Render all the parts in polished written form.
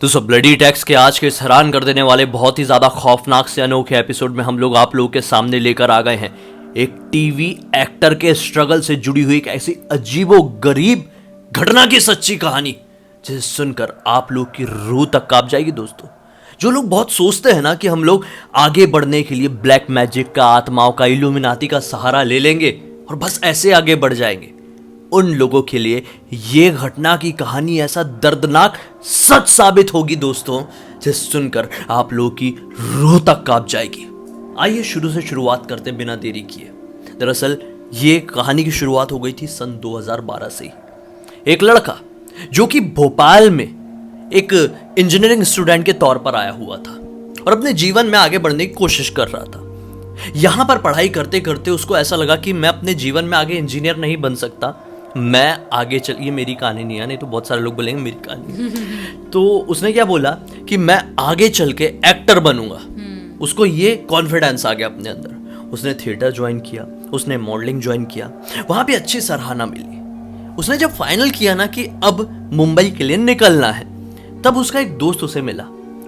तो सब bloody tax के आज के इस हैरान कर देने वाले बहुत ही ज्यादा खौफनाक से अनोखे एपिसोड में हम लोग आप लोगों के सामने लेकर आ गए हैं एक टीवी एक्टर के स्ट्रगल से जुड़ी हुई एक ऐसी अजीबो गरीब घटना की सच्ची कहानी जिसे सुनकर आप लोग की रूह तक कांप जाएगी। दोस्तों, जो लोग बहुत सोचते हैं ना कि हम लोग आगे बढ़ने के लिए ब्लैक मैजिक का, आत्माओं का, इल्यूमिनाती का सहारा ले लेंगे और बस ऐसे आगे बढ़ जाएंगे, उन लोगों के लिए ये घटना की कहानी ऐसा दर्दनाक सच साबित होगी दोस्तों, जिसे सुनकर आप लोगों की रूह तक कांप जाएगी। आइए शुरू से शुरुआत करते बिना देरी किए। दरअसल ये कहानी की शुरुआत हो गई थी सन 2012 से ही। एक लड़का जो कि भोपाल में एक इंजीनियरिंग स्टूडेंट के तौर पर आया हुआ था और अपने जीवन में आगे बढ़ने की कोशिश कर रहा था। यहां पर पढ़ाई करते करते उसको ऐसा लगा कि मैं अपने जीवन में आगे इंजीनियर नहीं बन सकता, मैं आगे चल, ये मेरी कहानी नहीं है, नहीं तो बहुत सारे लोग बोलेंगे मेरी कहानी तो उसने क्या बोला कि मैं आगे चल के एक्टर बनूंगा। उसको ये कॉन्फिडेंस आ गया अपने अंदर। उसने थिएटर ज्वाइन किया, उसने मॉडलिंग ज्वाइन किया, वहां पे अच्छी सराहना मिली। उसने जब फाइनल किया ना कि अब मुंबई के लिए निकलना है, तब उसका एक दोस्त उसे मिला।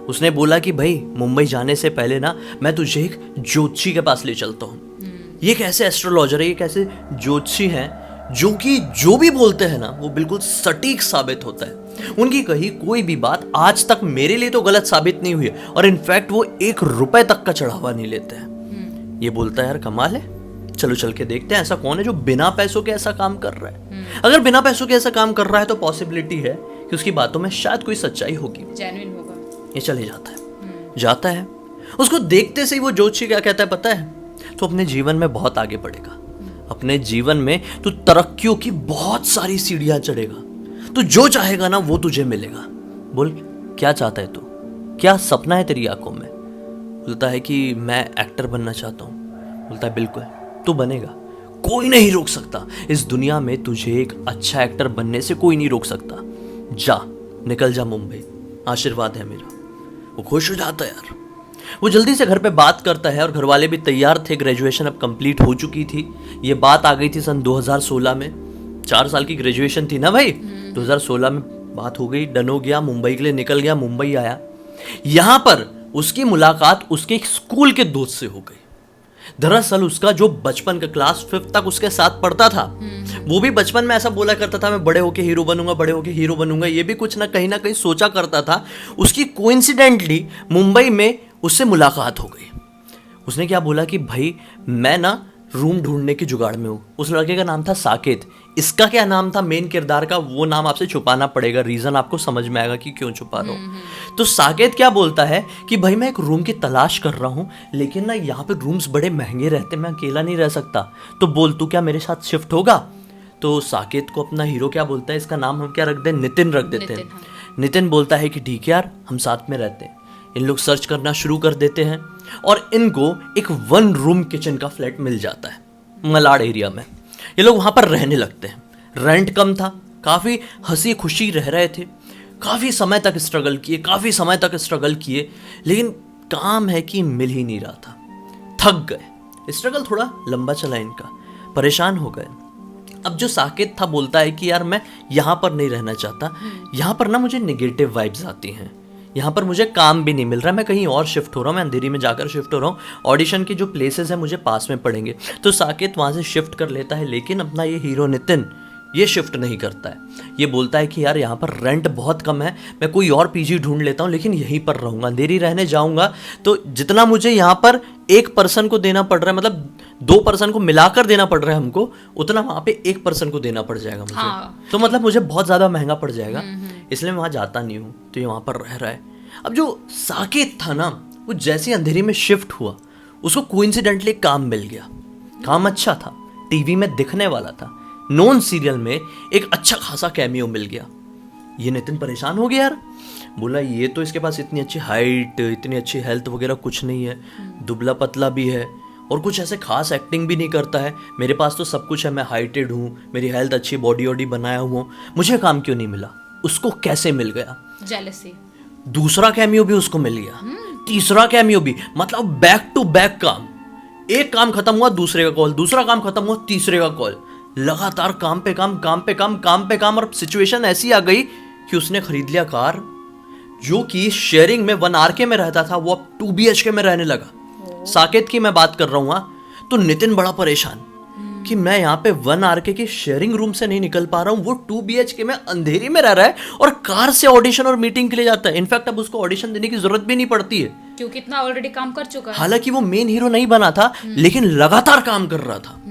उसने बोला कि भाई मुंबई जाने से पहले ना मैं तुझे एक ज्योतिषी के पास ले चलता हूँ। ये एक ऐसे एस्ट्रोलॉजर है, एक ऐसे ज्योतिषी हैं जो कि जो भी बोलते हैं ना वो बिल्कुल सटीक साबित होता है। उनकी कही कोई भी बात आज तक मेरे लिए तो गलत साबित नहीं हुई है और इनफैक्ट वो 1 रुपए तक का चढ़ावा नहीं लेते हैं। ये बोलता है यार कमाल है, चलो चल के देखते हैं ऐसा कौन है जो बिना पैसों के ऐसा काम कर रहा है। अगर बिना पैसों के ऐसा काम कर रहा है तो पॉसिबिलिटी है कि उसकी बातों में शायद कोई सच्चाई होगी, जेन्युइन होगा। ये चले जाता है। उसको देखते से ही वो ज्योतिषी क्या कहता है पता है? तो अपने जीवन में बहुत आगे बढ़ेगा, अपने जीवन में तू तरक्कियों की बहुत सारी सीढ़ियां चढ़ेगा, तू जो चाहेगा ना वो तुझे मिलेगा। बोल क्या चाहता है तू, क्या सपना है तेरी आंखों में? बोलता है कि मैं एक्टर बनना चाहता हूँ। बोलता है बिल्कुल तू बनेगा, कोई नहीं रोक सकता इस दुनिया में, तुझे एक अच्छा एक्टर बनने से कोई नहीं रोक सकता। जा निकल जा मुंबई, आशीर्वाद है मेरा। वो खुश हो जाता है यार। वो जल्दी से घर पे बात करता है और घर वाले भी तैयार थे, ग्रेजुएशन अब कंप्लीट हो चुकी थी। ये बात आ गई थी सन 2016 में, 4 साल की ग्रेजुएशन थी ना भाई। 2016 में बात हो गई, डन हो गया, मुंबई के लिए निकल गया। मुंबई आया, यहां पर उसकी मुलाकात उसके एक स्कूल के दोस्त से हो गई। दरअसल उसका जो बचपन का क्लास 5th तक उसके साथ पढ़ता था, वो भी बचपन में ऐसा बोला करता था मैं बड़े होके हीरो बनूंगा, बड़े होके हीरो बनूंगा। ये भी कुछ ना कहीं सोचा करता था। उसकी कोइंसिडेंटली मुंबई में उससे मुलाकात हो गई। उसने क्या बोला कि भाई मैं ना रूम ढूंढने की जुगाड़ में हूँ। उस लड़के का नाम था साकेत। इसका क्या नाम था मेन किरदार का, वो नाम आपसे छुपाना पड़ेगा, रीजन आपको समझ में आएगा कि क्यों छुपा रहा हूँ। तो साकेत क्या बोलता है कि भाई मैं एक रूम की तलाश कर रहा हूँ, लेकिन ना यहाँ पे रूम्स बड़े महंगे रहते, मैं अकेला नहीं रह सकता, तो बोल तू क्या मेरे साथ शिफ्ट होगा? तो साकेत को अपना हीरो क्या बोलता है, इसका नाम हम क्या रख दें, नितिन रख देते हैं। नितिन बोलता है कि ठीक है यार हम साथ में रहते हैं। इन लोग सर्च करना शुरू कर देते हैं और इनको एक 1 रूम किचन का फ्लैट मिल जाता है मलाड एरिया में। ये लोग वहां पर रहने लगते हैं। रेंट कम था, काफी हंसी खुशी रह रहे थे। काफी समय तक स्ट्रगल किए, लेकिन काम है कि मिल ही नहीं रहा था। थक गए, स्ट्रगल थोड़ा लंबा चला इनका, परेशान हो गए। अब जो साकेत था बोलता है कि यार मैं यहां पर नहीं रहना चाहता, यहां पर ना मुझे नेगेटिव वाइब्स आती हैं, यहाँ पर मुझे काम भी नहीं मिल रहा, मैं कहीं और शिफ्ट हो रहा हूँ, मैं अंधेरी में जाकर शिफ्ट हो रहा हूँ, ऑडिशन के जो प्लेसेस हैं मुझे पास में पड़ेंगे। तो साकेत वहाँ से शिफ्ट कर लेता है, लेकिन अपना ये हीरो नितिन ये शिफ्ट नहीं करता है। ये बोलता है कि यार यहाँ पर रेंट बहुत कम है, मैं कोई और पीजी ढूंढ लेता हूँ, लेकिन यहीं पर रहूँगा, अंधेरी रहने जाऊँगा तो जितना मुझे यहाँ पर 1 पर्सन को देना पड़ रहा है, मतलब 2 पर्सन को मिलाकर देना पड़ रहा है हमको, उतना वहाँ पे 1 पर्सन को देना पड़ जाएगा मुझे। तो मतलब मुझे बहुत ज़्यादा महंगा पड़ जाएगा, इसलिए मैं वहाँ जाता नहीं हूँ। तो ये वहाँ पर रह रहा है। अब जो साकेत था ना, वो जैसे अंधेरी में शिफ्ट हुआ, उसको कोइंसिडेंटली काम मिल गया। काम अच्छा था, टीवी में दिखने वाला था, नॉन सीरियल में एक अच्छा खासा कैमियो मिल गया। ये नितिन परेशान हो गया यार, बोला ये तो इसके पास इतनी अच्छी हाइट, इतनी अच्छी हेल्थ वगैरह कुछ नहीं है, दुबला पतला भी है और कुछ ऐसे खास एक्टिंग भी नहीं करता है। मेरे पास तो सब कुछ है, मैं हाइटेड हूँ, मेरी हेल्थ अच्छी, बॉडी वॉडी बनाया हुआ हूँ, मुझे काम क्यों नहीं मिला? उसको कैसे मिल गया? जेलसी। दूसरा कैमियो भी उसको मिल गया, तीसरा कैमियो भी, मतलब बैक टू बैक काम। एक काम खत्म हुआ दूसरे का कॉल, दूसरा काम खत्म हुआ तीसरे का कॉल, लगातार काम पे काम। और सिचुएशन ऐसी आ गई कि उसने खरीद लिया कार, जो कि शेयरिंग में 1 RK में रहता था, वो अब 2 BHK में रहने लगा। साकेत की मैं बात कर रहा हूँ। तो नितिन बड़ा परेशान कि मैं यहाँ पे 1 RK की शेयरिंग रूम से नहीं निकल पा रहा हूँ, वो 2 BHK में अंधेरी में रह रहा है और कार से ऑडिशन और मीटिंग के लिए जाता है। इनफैक्ट अब उसको ऑडिशन देने की जरूरत भी नहीं पड़ती है, क्योंकि इतना ऑलरेडी काम कर चुका है। हालांकि वो मेन हीरो नहीं बना था, लेकिन लगातार काम कर रहा था।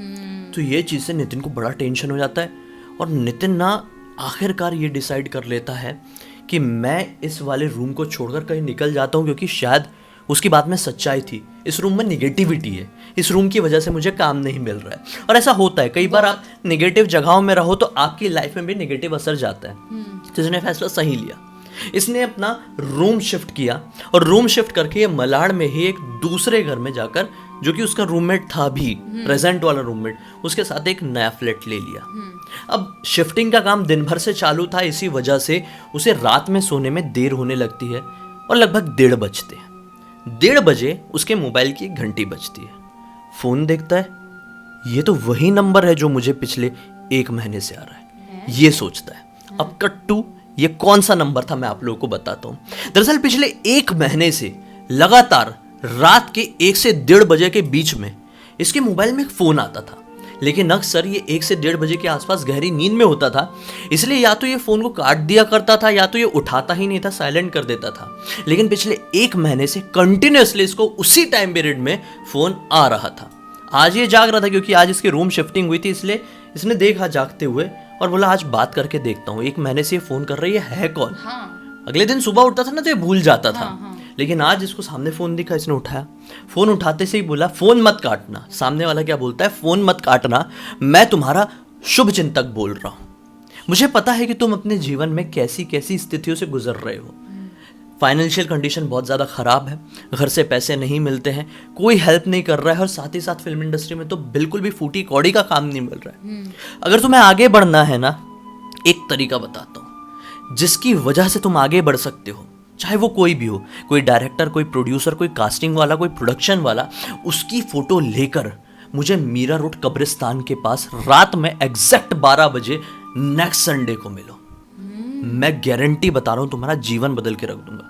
तो ये चीज से नितिन को बड़ा टेंशन हो जाता है और नितिन ना आखिरकार ये डिसाइड कर लेता है कि मैं इस वाले रूम को छोड़कर कहीं निकल जाता हूँ, क्योंकि शायद उसकी बात में सच्चाई थी। इस रूम में निगेटिविटी है, इस रूम की वजह से मुझे काम नहीं मिल रहा है। और ऐसा होता है, कई बार आप नेगेटिव जगहों में रहो तो आपकी लाइफ में भी नेगेटिव असर जाता है। तो इसने फैसला सही लिया, इसने अपना रूम शिफ्ट किया और रूम शिफ्ट करके ये मलाड में ही एक दूसरे घर में जाकर, जो कि उसका रूममेट था भी, प्रेजेंट वाला रूममेट, उसके साथ एक नया फ्लैट ले लिया। अब शिफ्टिंग का काम दिन भर से चालू था, इसी वजह से उसे रात में सोने में देर होने लगती है और लगभग 1:30 बजते हैं। 1:30 बजे उसके मोबाइल की घंटी बजती है। फोन देखता है, ये तो वही नंबर है जो मुझे पिछले 1 महीने से आ रहा है, ये सोचता है। अब कट टू, ये कौन सा नंबर था मैं आप लोगों को बताता हूं। दरअसल पिछले 1 महीने से लगातार रात के 1 से 1:30 बजे के बीच में इसके मोबाइल में एक फोन आता था, लेकिन अक्सर ये 1 से 1:30 बजे के आसपास गहरी नींद में होता था, इसलिए या तो ये फोन को काट दिया करता था या तो ये उठाता ही नहीं था, साइलेंट कर देता था। लेकिन पिछले 1 महीने से कंटिन्यूअसली इसको उसी टाइम पीरियड में फोन आ रहा था। आज ये जाग रहा था क्योंकि आज इसकी रूम शिफ्टिंग हुई थी, इसलिए इसने देखा जागते हुए और बोला आज बात करके देखता हूँ, 1 महीने से ये फोन कर रही है कौन। अगले दिन सुबह उठता था ना तो ये भूल जाता था। लेकिन आज इसको सामने फोन दिखा, इसने उठाया। फोन उठाते से ही बोला फोन मत काटना। सामने वाला क्या बोलता है, फोन मत काटना, मैं तुम्हारा शुभ चिंतक बोल रहा हूं। मुझे पता है कि तुम अपने जीवन में कैसी कैसी स्थितियों से गुजर रहे हो। फाइनेंशियल कंडीशन बहुत ज़्यादा ख़राब है, घर से पैसे नहीं मिलते हैं, कोई हेल्प नहीं कर रहा है और साथ ही साथ फिल्म इंडस्ट्री में तो बिल्कुल भी फूटी कौड़ी का काम नहीं मिल रहा है। अगर तुम्हें आगे बढ़ना है ना, एक तरीका बताता हूँ जिसकी वजह से तुम आगे बढ़ सकते हो, चाहे वो कोई भी हो, कोई डायरेक्टर, कोई प्रोड्यूसर, कोई कास्टिंग वाला, कोई प्रोडक्शन वाला, उसकी फोटो लेकर मुझे मीरा रोड कब्रिस्तान के पास रात में एग्जैक्ट 12 बजे नेक्स्ट संडे को मिलो। मैं गारंटी बता रहा हूँ तुम्हारा जीवन बदल के रख दूंगा।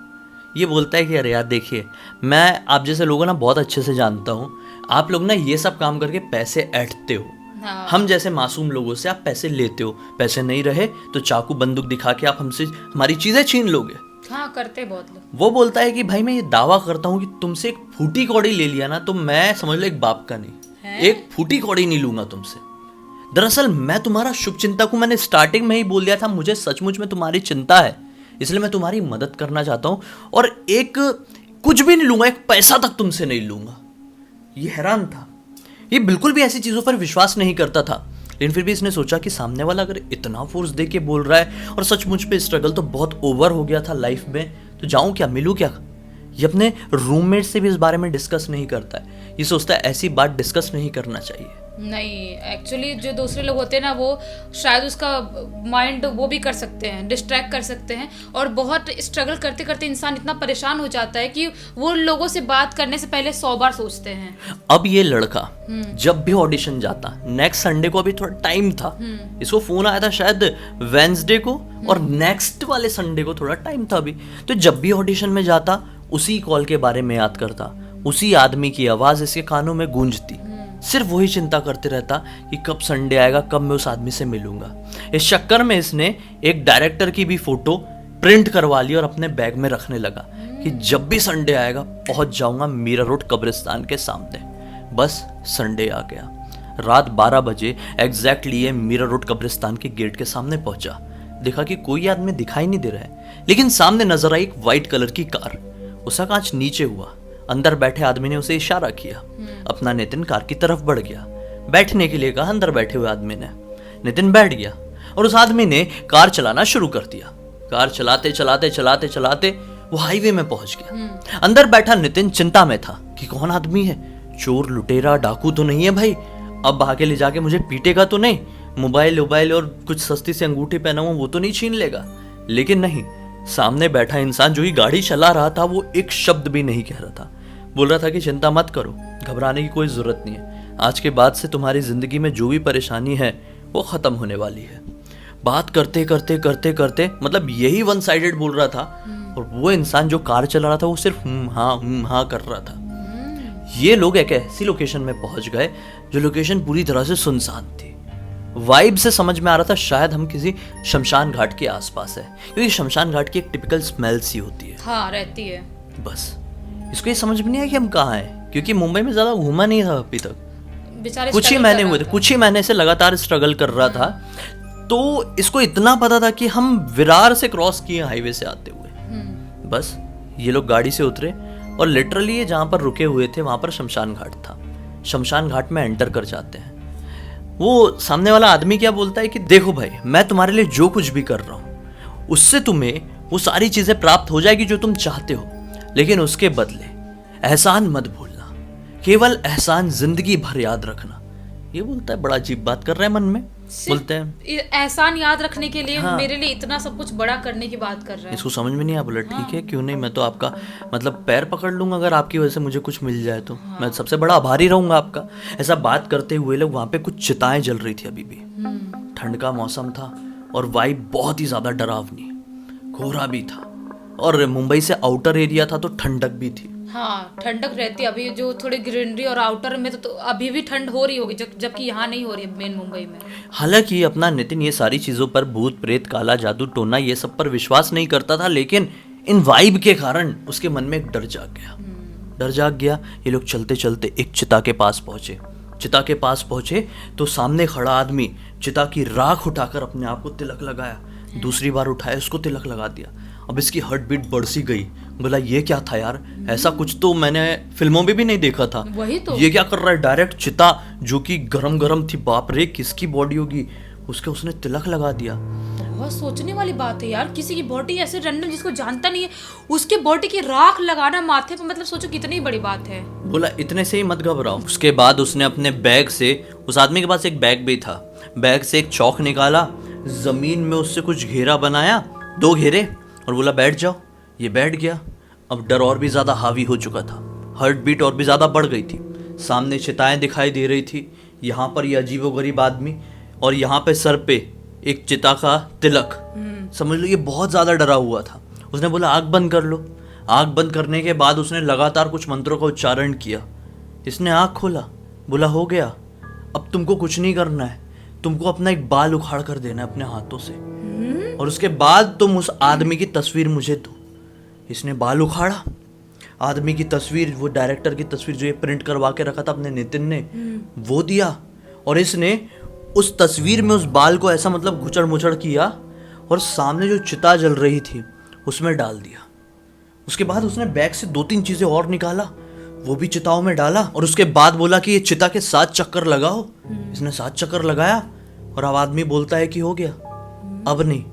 ये बोलता है कि अरे यार देखिए, मैं आप जैसे लोगों ना बहुत अच्छे से जानता हूँ, आप लोग ना ये सब काम करके पैसे ऐंठते हो। हम जैसे मासूम लोगों से आप पैसे लेते हो, पैसे नहीं रहे तो चाकू बंदूक दिखा के आप हमसे हमारी चीजें छीन लोगे। हाँ, करते बहुत लोग। वो बोलता है कि भाई मैं ये दावा करता हूँ कि तुमसे एक फूटी कौड़ी ले लिया ना तो मैं समझ लो एक बाप का नहीं, एक फूटी कौड़ी नहीं लूंगा तुमसे। दरअसल मैं तुम्हारा शुभ चिंतक हूं, मैंने स्टार्टिंग में ही बोल दिया था, मुझे सचमुच में तुम्हारी चिंता है, इसलिए मैं तुम्हारी मदद करना चाहता हूं और एक कुछ भी नहीं लूंगा, एक पैसा तक तुमसे नहीं लूंगा। ये हैरान था, ये बिल्कुल भी ऐसी चीजों पर विश्वास नहीं करता था, लेकिन फिर भी इसने सोचा कि सामने वाला अगर इतना फोर्स दे के बोल रहा है और सचमुच पे स्ट्रगल तो बहुत ओवर हो गया था लाइफ में, तो जाऊं क्या, मिलूं क्या। ये अपने रूममेट से भी इस बारे में डिस्कस नहीं करता है, ये सोचता है ऐसी बात डिस्कस नहीं करना चाहिए। नहीं, एक्चुअली जो दूसरे लोग होते हैं ना, वो शायद उसका माइंड वो भी कर सकते हैं, डिस्ट्रैक्ट कर सकते हैं, और बहुत स्ट्रगल करते करते इंसान इतना परेशान हो जाता है कि वो लोगों से बात करने से पहले 100 बार सोचते हैं। अब ये लड़का जब भी ऑडिशन जाता, नेक्स्ट संडे को अभी थोड़ा टाइम था, इसको फोन आया था शायद वेडनेसडे को और नेक्स्ट वाले संडे को थोड़ा टाइम था अभी, तो जब भी ऑडिशन में जाता उसी कॉल के बारे में याद करता, उसी आदमी की आवाज इसके कानों में गूंजती, सिर्फ वही चिंता करते रहता कि कब संडे आएगा, कब मैं उस आदमी से मिलूंगा। इस चक्कर में इसने एक डायरेक्टर की भी फोटो प्रिंट करवा ली और अपने बैग में रखने लगा कि जब भी संडे आएगा पहुंच जाऊंगा मीरा रोड कब्रिस्तान के सामने। बस संडे आ गया, रात 12 बजे एग्जैक्टली ये मीरा रोड कब्रिस्तान के गेट के सामने पहुंचा। देखा कि कोई आदमी दिखाई नहीं दे रहा है, लेकिन सामने नजर आई एक व्हाइट कलर की कार। उसका कांच नीचे हुआ, अंदर बैठे आदमी ने उसे इशारा किया। अपना नितिन कार की तरफ बढ़ गया, बैठने के लिए कहा अंदर बैठे हुए आदमी ने। नितिन बैठ गया और उस आदमी ने कार चलाना शुरू कर दिया। कार चलाते चलाते चलाते चलाते वो हाईवे में पहुंच गया। अंदर बैठा नितिन चिंता में था कि कौन आदमी है, चोर लुटेरा डाकू तो नहीं है भाई, अब आगे ले जाके मुझे पीटेगा तो नहीं, मोबाइल और कुछ सस्ती से अंगूठी पहना हुआ वो तो नहीं छीन लेगा। लेकिन नहीं, सामने बैठा इंसान जो ही गाड़ी चला रहा था वो एक शब्द भी नहीं कह रहा था। बोल रहा था कि चिंता मत करो, घबराने की कोई जरूरत नहीं है, आज के बाद से तुम्हारी जिंदगी में जो भी परेशानी है वो खत्म होने वाली है। बात करते करते करते करते मतलब यही वन साइडेड बोल रहा था और वो इंसान जो कार चला रहा था वो सिर्फ हाँ कर रहा था। ये लोग एक ऐसी लोकेशन में पहुंच गए जो लोकेशन पूरी तरह से सुनसान थी। वाइब से समझ में आ रहा था शायद हम किसी शमशान घाट के आसपास है, क्योंकि शमशान घाट की एक टिपिकल स्मेल सी होती है। हाँ, रहती है। बस इसको ये समझ में नहीं आया कि हम कहाँ हैं, क्योंकि मुंबई में ज्यादा घूमा नहीं था अभी तक। बेचारे कुछ ही महीने हुए थे, कुछ ही महीने से लगातार स्ट्रगल कर रहा था। तो इसको इतना पता था कि हम विरार से क्रॉस किए हाईवे से आते हुए। बस ये लोग गाड़ी से उतरे और लिटरली ये जहाँ पर रुके हुए थे वहाँ पर शमशान घाट था। शमशान घाट में एंटर कर जाते हैं। वो सामने वाला आदमी क्या बोलता है कि देखो भाई, मैं तुम्हारे लिए जो कुछ भी कर रहा हूँ उससे तुम्हें वो सारी चीज़ें प्राप्त हो जाएगी जो तुम चाहते हो, लेकिन उसके बदले एहसान मत भूलना, केवल एहसान जिंदगी भर याद रखना। ये बोलता है, बड़ा अजीब बात कर रहा है मन में। बोलते हैं एहसान याद रखने के लिए मेरे लिए इतना सब कुछ बड़ा करने की बात कर रहा है। इसको समझ में नहीं आया। बोला ठीक है, क्यों नहीं, मैं तो आपका मतलब पैर पकड़ लूंगा अगर आपकी वजह से मुझे कुछ मिल जाए तो। मैं सबसे बड़ा आभारी रहूंगा आपका। ऐसा बात करते हुए लोग वहाँ पे कुछ चिताएं जल रही थी अभी भी। ठंड का मौसम था और वाइब बहुत ही ज्यादा डरावनी, कोहरा भी था और मुंबई से आउटर एरिया था तो ठंडक भी थी। हाँ, ठंडक रहती है। अभी जो थोड़ी ग्रीनरी और आउटर में तो अभी भी ठंड हो रही होगी, जबकि यहाँ नहीं हो रही है मेन मुंबई में। हालांकि अपना नितिन ये सारी चीजों पर, भूत प्रेत, काला जादू, टोना, ये सब पर विश्वास नहीं करता था, लेकिन इन वाइब के कारण उसके मन में एक डर जाग गया। डर जाग गया। ये लोग चलते चलते एक चिता के पास पहुंचे। चिता के पास पहुंचे तो सामने खड़ा आदमी चिता की राख उठाकर अपने आप को तिलक लगाया। दूसरी बार उठाया, उसको तिलक लगा दिया। अब इसकी हार्ट बीट बढ़ सी गई। बोला ये क्या था यार, ऐसा कुछ तो मैंने फिल्मों में भी नहीं देखा था। वही तो। ये क्या कर रहा है, डायरेक्ट चिता जो कि गरम गरम थी, बाप रे किसकी बॉडी होगी, उसके उसने तिलक लगा दिया। बहुत सोचने वाली बात है यार, किसी की बॉडी ऐसे रैंडम जिसको जानता नहीं है उसके बॉडी की राख लगाना माथे पे, मतलब सोचो कितनी बड़ी बात है। बोला इतने से ही मत घबराओ। उसके बाद उसने अपने बैग से, उस आदमी के पास एक बैग भी था, बैग से एक चौक निकाला, जमीन में उससे कुछ घेरा बनाया, 2 घेरे, और बोला बैठ जाओ। ये बैठ गया। अब डर और भी ज्यादा हावी हो चुका था, हार्ट बीट और भी ज्यादा बढ़ गई थी। सामने चिताएं दिखाई दे रही थी, यहाँ पर ये अजीबोगरीब आदमी, और यहाँ पे सर पे एक चिता का तिलक। समझ लो ये बहुत ज्यादा डरा हुआ था। उसने बोला आग बंद कर लो। आग बंद करने के बाद उसने लगातार कुछ मंत्रों का उच्चारण किया। इसने आँख खोला, बोला हो गया, अब तुमको कुछ नहीं करना है, तुमको अपना एक बाल उखाड़ कर देना है अपने हाथों से, और उसके बाद तुम उस आदमी की तस्वीर मुझे दो। इसने बाल उखाड़ा, आदमी की तस्वीर, वो डायरेक्टर की तस्वीर जो ये प्रिंट करवा के रखा था अपने नितिन ने, वो दिया, और इसने उस तस्वीर में उस बाल को ऐसा मतलब घुचड़ मुचड़ किया और सामने जो चिता जल रही थी उसमें डाल दिया। उसके बाद उसने बैग से 2-3 चीजें और निकाला, वो भी चिताओं में डाला, और उसके बाद बोला कि ये चिता के 7 चक्कर लगाओ। इसने 7 चक्कर लगाया और अब आदमी बोलता है कि हो गया, अब नहीं,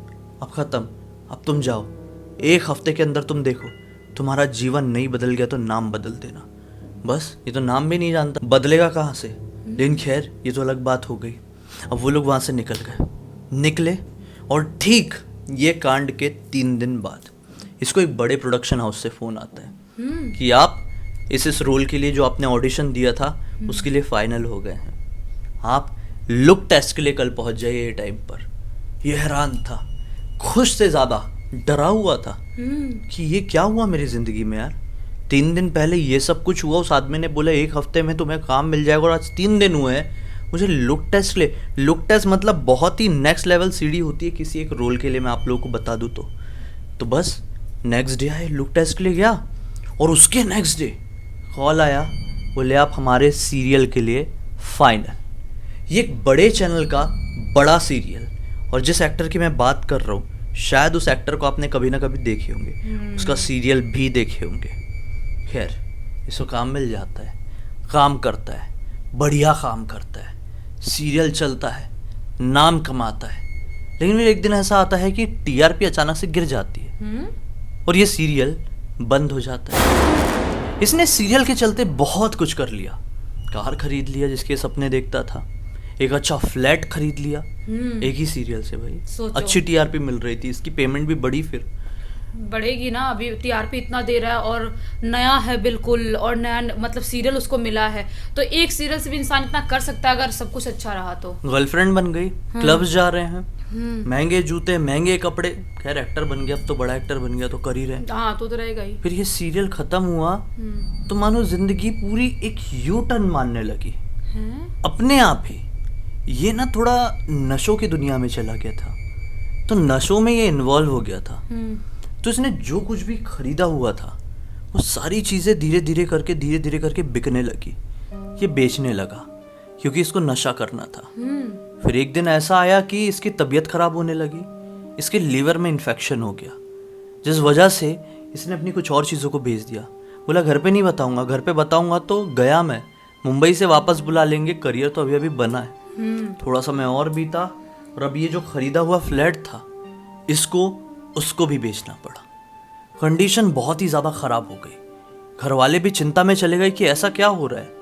अब खत्म, अब तुम जाओ, 1 हफ्ते के अंदर तुम देखो तुम्हारा जीवन नहीं बदल गया तो नाम बदल देना। बस ये तो नाम भी नहीं जानता, बदलेगा कहाँ से। लेकिन खैर ये तो अलग बात हो गई। अब वो लोग वहाँ से निकले और ठीक ये कांड के 3 दिन बाद इसको एक बड़े प्रोडक्शन हाउस से फ़ोन आता है कि आप इस रोल के लिए जो आपने ऑडिशन दिया था उसके लिए फाइनल हो गए हैं, आप लुक टेस्ट के लिए कल पहुँच जाइए ये टाइम पर। ये हैरान था, खुश से ज़्यादा डरा हुआ था कि ये क्या हुआ मेरी ज़िंदगी में यार। 3 दिन पहले ये सब कुछ हुआ, उस आदमी ने बोला 1 हफ्ते में तुम्हें काम मिल जाएगा, और आज 3 दिन हुए हैं मुझे लुक टेस्ट ले। लुक टेस्ट मतलब बहुत ही नेक्स्ट लेवल सीढ़ी होती है किसी एक रोल के लिए, मैं आप लोगों को बता दूँ तो बस नेक्स्ट डे आए, लुक टेस्ट के लिए गया, और उसके नेक्स्ट डे कॉल आया, बोले आप हमारे सीरियल के लिए फाइनल। ये एक बड़े चैनल का बड़ा सीरियल, और जिस एक्टर की मैं बात कर रहा हूँ शायद उस एक्टर को आपने कभी ना कभी देखे होंगे, उसका सीरियल भी देखे होंगे। खैर इसको काम मिल जाता है, काम करता है, बढ़िया काम करता है, सीरियल चलता है, नाम कमाता है। लेकिन फिर एक दिन ऐसा आता है कि टीआरपी अचानक से गिर जाती है और ये सीरियल बंद हो जाता है। इसने सीरियल के चलते बहुत कुछ कर लिया, कार खरीद लिया जिसके सपने देखता था, एक अच्छा फ्लैट खरीद लिया एक ही सीरियल से। भाई अच्छी टीआरपी मिल रही थी, इसकी पेमेंट भी बढ़ी, फिर बढ़ेगी ना। अभी टीआरपी इतना दे रहा है और नया है बिल्कुल, और नया मतलब सीरियल उसको मिला है, तो एक सीरियल से भी इंसान इतना कर सकता है अगर सब कुछ अच्छा रहा तो। गर्लफ्रेंड बन गई, क्लब्स जा रहे हैं, महंगे जूते, महंगे कपड़े। खैर एक्टर बन गया, अब तो बड़ा एक्टर बन गया तो कर ही रहे। हाँ तो रहेगा ही। फिर ये सीरियल खत्म हुआ तो मानो जिंदगी पूरी एक यू टर्न मारने लगी अपने आप ही। ये ना थोड़ा नशों की दुनिया में चला गया था, तो नशों में ये इन्वॉल्व हो गया था। तो इसने जो कुछ भी खरीदा हुआ था वो सारी चीजें धीरे धीरे करके बिकने लगी। ये बेचने लगा क्योंकि इसको नशा करना था। फिर एक दिन ऐसा आया कि इसकी तबीयत खराब होने लगी, इसके लीवर में इन्फेक्शन हो गया, जिस वजह से इसने अपनी कुछ और चीज़ों को बेच दिया। बोला घर पे नहीं बताऊंगा, घर पे बताऊंगा तो गया मैं, मुंबई से वापस बुला लेंगे, करियर तो अभी अभी बना है। थोड़ा समय और बीता और अब ये जो खरीदा हुआ फ्लैट था इसको उसको भी बेचना पड़ा। कंडीशन बहुत ही ज़्यादा ख़राब हो गई। घर वाले भी चिंता में चले गए कि ऐसा क्या हो रहा है।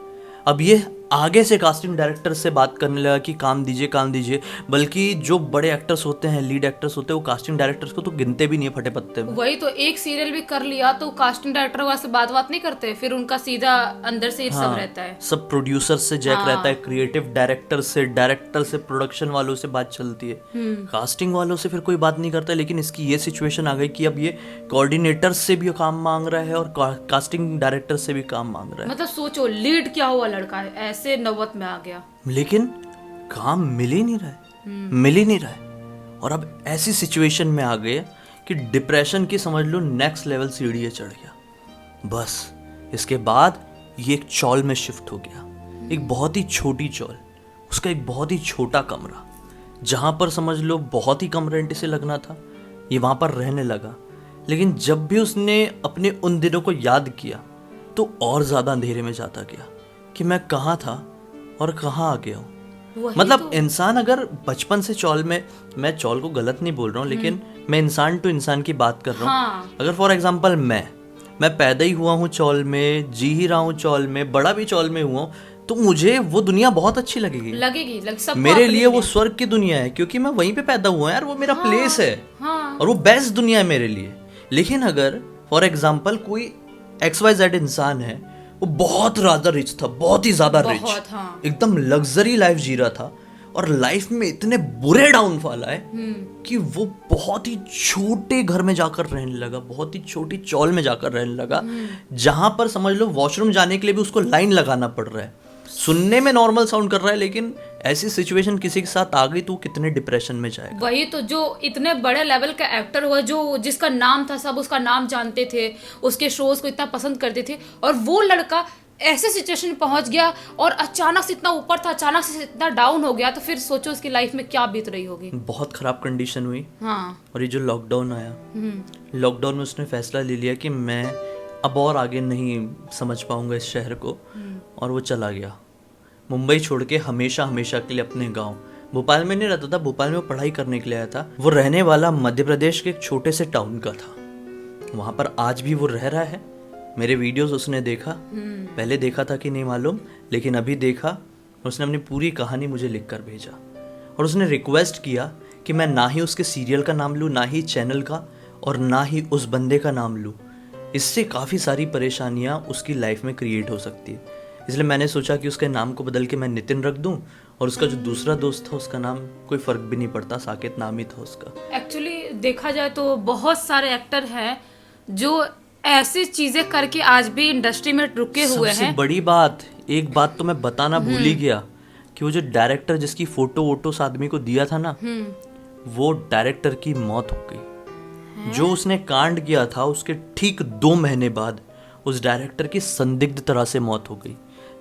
अब ये आगे से कास्टिंग डायरेक्टर से बात करने लगा कि काम दीजिए, बल्कि जो बड़े एक्टर्स होते हैं, लीड एक्टर्स होते हैं, वो कास्टिंग डायरेक्टर्स को तो गिनते भी नहीं है फटे पत्ते में। वही तो, एक सीरियल भी कर लिया तो कास्टिंग डायरेक्टर वहां से बात नहीं करते, फिर उनका सीधा अंदर से सब रहता है। सब प्रोड्यूसर से जैक रहता है, क्रिएटिव डायरेक्टर से प्रोडक्शन वालों से बात चलती है, कास्टिंग वालों से फिर कोई बात नहीं करता। लेकिन इसकी ये सिचुएशन आ गई कि अब ये कोऑर्डिनेटर से भी काम मांग रहा है और कास्टिंग डायरेक्टर से भी काम मांग रहा है। मतलब सोचो लीड क्या हुआ लड़का है, ऐसे नौबत में आ गया। लेकिन काम मिल ही नहीं रहा है। और अब ऐसी सिचुएशन में आ गए कि डिप्रेशन की समझ लो नेक्स्ट लेवल सीढ़ी चढ़ गया। बस इसके बाद ये एक चॉल में शिफ्ट हो गया, एक बहुत ही छोटी चॉल, उसका एक बहुत ही छोटा कमरा, जहां पर समझ लो बहुत ही कम रेंट इसे लगना था। ये वहां पर रहने लगा। लेकिन जब भी उसने अपने उन दिनों को याद किया तो और ज्यादा अंधेरे में जाता गया कि मैं कहाँ था और कहाँ आ गया हूँ। मतलब तो इंसान अगर बचपन से चौल में, मैं चौल को गलत नहीं बोल रहा हूँ, लेकिन मैं इंसान टू इंसान की बात कर रहा हूँ। अगर फॉर एग्जांपल मैं पैदा ही हुआ हूँ चौल में, जी ही रहा हूँ चौल में, बड़ा भी चौल में हुआ हूँ, तो मुझे वो दुनिया बहुत अच्छी लगेगी। मेरे लिए वो स्वर्ग की दुनिया है क्योंकि मैं वहीं पे पैदा हुआ यार, वो मेरा प्लेस है और वो बेस्ट दुनिया है मेरे लिए। लेकिन अगर फॉर एग्जाम्पल कोई XYZ इंसान है, वो बहुत ज्यादा रिच था, बहुत ही ज्यादा रिच, एकदम लग्जरी लाइफ जी रहा था और लाइफ में इतने बुरे डाउनफॉल आए कि वो बहुत ही छोटे घर में जाकर रहने लगा, बहुत ही छोटी चौल में जाकर रहने लगा, जहां पर समझ लो वॉशरूम जाने के लिए भी उसको लाइन लगाना पड़ रहा है। सुनने में नॉर्मल साउंड कर रहा है, लेकिन ऐसी सिचुएशन किसी के साथ आ गई तो कितने डिप्रेशन में जाएगा। वही तो, जो इतने बड़े लेवल का एक्टर हुआ, जो जिसका नाम था, सब उसका नाम जानते थे, उसके शोज को इतना पसंद करते थे, और वो लड़का ऐसे सिचुएशन में पहुंच गया और अचानक से इतना ऊपर था, अचानक से इतना डाउन हो गया, तो फिर सोचो उसकी लाइफ में क्या बीत रही होगी। बहुत खराब कंडीशन हुई। हाँ। और ये जो लॉकडाउन आया, लॉकडाउन में उसने फैसला ले लिया कि मैं अब और आगे नहीं समझ पाऊंगा इस शहर को, और वो चला गया मुंबई छोड़ के हमेशा के लिए अपने गांव। भोपाल में नहीं रहता था, भोपाल में वो पढ़ाई करने के लिए आया था। वो रहने वाला मध्य प्रदेश के एक छोटे से टाउन का था, वहां पर आज भी वो रह रहा है। मेरे वीडियोस उसने देखा, पहले देखा था कि नहीं मालूम, लेकिन अभी देखा। उसने अपनी पूरी कहानी मुझे लिख कर भेजा और उसने रिक्वेस्ट किया कि मैं ना ही उसके सीरियल का नाम लूँ, ना ही चैनल का, और ना ही उस बंदे का नाम लूँ। इससे काफ़ी सारी परेशानियाँ उसकी लाइफ में क्रिएट हो सकती है। इसलिए मैंने सोचा कि उसके नाम को बदल के मैं नितिन रख दूं, और उसका जो दूसरा दोस्त था उसका नाम कोई फर्क भी नहीं पड़ता, साकेत नाम ही था उसका। एक्चुअली देखा जाए तो बहुत सारे एक्टर हैं जो ऐसी चीजें करके आज भी इंडस्ट्री में रुके हुए हैं। सबसे बड़ी बात, एक बात तो मैं बताना भूल ही गया कि वो जो डायरेक्टर जिसकी फोटो वोटो उस आदमी को दिया था ना, वो डायरेक्टर की मौत हो गई। जो उसने कांड किया था उसके ठीक 2 महीने बाद उस डायरेक्टर की संदिग्ध तरह से मौत हो गई।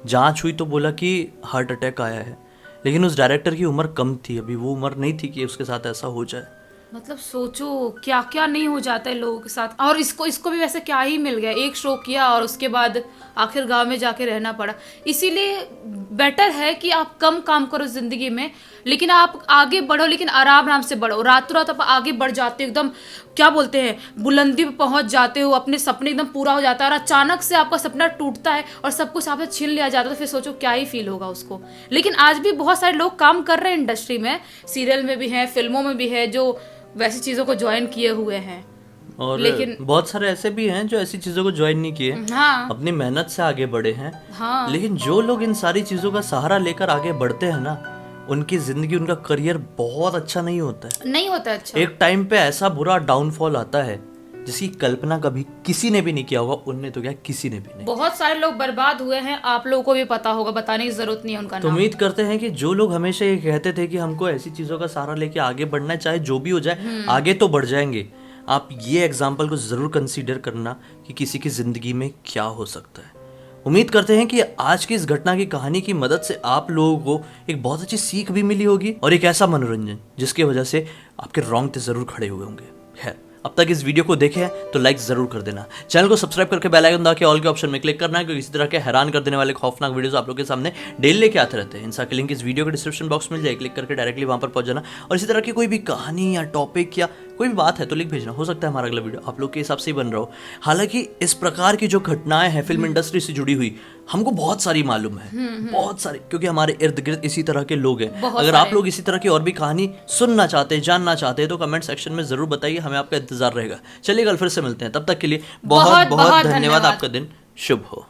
जांच हुई तो बोला कि हार्ट अटैक आया है, लेकिन उस डायरेक्टर की उम्र कम थी, अभी वो उम्र नहीं थी कि उसके साथ ऐसा हो जाए। मतलब सोचो क्या क्या नहीं हो जाता है लोगों के साथ। और इसको भी वैसे क्या ही मिल गया, एक शो किया और उसके बाद आखिर गांव में जाके रहना पड़ा। इसीलिए बेटर है कि आप कम काम करो जिंदगी में, लेकिन आप आगे बढ़ो, लेकिन आराम से बढ़ो। रातों रात आप आगे बढ़ जाते हो, एकदम क्या बोलते हैं, बुलंदी पे पहुंच जाते हो, अपने सपने एकदम पूरा हो जाता है, और अचानक से आपका सपना टूटता है और सब कुछ आपसे छीन लिया जाता है, तो फिर सोचो क्या ही फील होगा उसको। लेकिन आज भी बहुत सारे लोग काम कर रहे हैं इंडस्ट्री में, सीरियल में भी हैं, फिल्मों में भी है, जो वैसी चीजों को ज्वाइन किए हुए हैं। और लेकिन बहुत सारे ऐसे भी हैं जो ऐसी चीजों को ज्वाइन नहीं किए, हाँ, अपनी मेहनत से आगे बढ़े हैं। हाँ, लेकिन जो लोग इन सारी चीजों का सहारा लेकर आगे बढ़ते हैं ना, उनकी जिंदगी, उनका करियर बहुत अच्छा नहीं होता है। नहीं होता अच्छा। एक टाइम पे ऐसा बुरा डाउनफॉल आता है जिसकी कल्पना कभी किसी ने भी नहीं किया होगा। उनने तो क्या, किसी ने भी नहीं। बहुत सारे लोग बर्बाद हुए हैं, आप लोगों को भी पता होगा, बताने की जरूरत नहीं है उनका तो नाम। उम्मीद करते हैं कि जो लोग हमेशा ये कहते थे कि हमको ऐसी चीज़ों का सहारा लेके आगे बढ़ना है, चाहे जो भी हो जाए आगे तो बढ़ जाएंगे, आप ये एग्जाम्पल को ज़रूर कंसीडर करना कि किसी की ज़िंदगी में क्या हो सकता है। उम्मीद करते हैं कि आज की इस घटना की कहानी की मदद से आप लोगों को एक बहुत अच्छी सीख भी मिली होगी और एक ऐसा मनोरंजन जिसकी वजह से आपके रोंगटे ज़रूर खड़े हुए होंगे। खैर, अब तक इस वीडियो को देखे हैं तो लाइक जरूर कर देना, चैनल को सब्सक्राइब करके बेल आइकन दबा के ऑल के ऑप्शन में क्लिक करना है, क्योंकि इसी तरह के हैरान कर देने वाले खौफनाक वीडियोस आप लोगों के सामने डेली लेके आते रहते हैं। इनका लिंक इस वीडियो के डिस्क्रिप्शन बॉक्स में मिल जाए, क्लिक करके डायरेक्टली वहां पर पहुंच जाना। और इसी तरह की कोई भी कहानी या टॉपिक या कोई भी बात है तो लिख भेजना, हो सकता है हमारा अगला वीडियो आप लोग के हिसाब से ही बन रहा हो। हालांकि इस प्रकार की जो घटनाएं हैं फिल्म इंडस्ट्री से जुड़ी हुई, हमको बहुत सारी मालूम है, बहुत सारी, क्योंकि हमारे इर्द गिर्द इसी तरह के लोग हैं। अगर आप लोग इसी तरह की और भी कहानी सुनना चाहते हैं, जानना चाहते हैं, तो कमेंट सेक्शन में जरूर बताइए, हमें आपका इंतजार रहेगा। चलिए कल फिर से मिलते हैं, तब तक के लिए बहुत बहुत धन्यवाद। आपका दिन शुभ हो।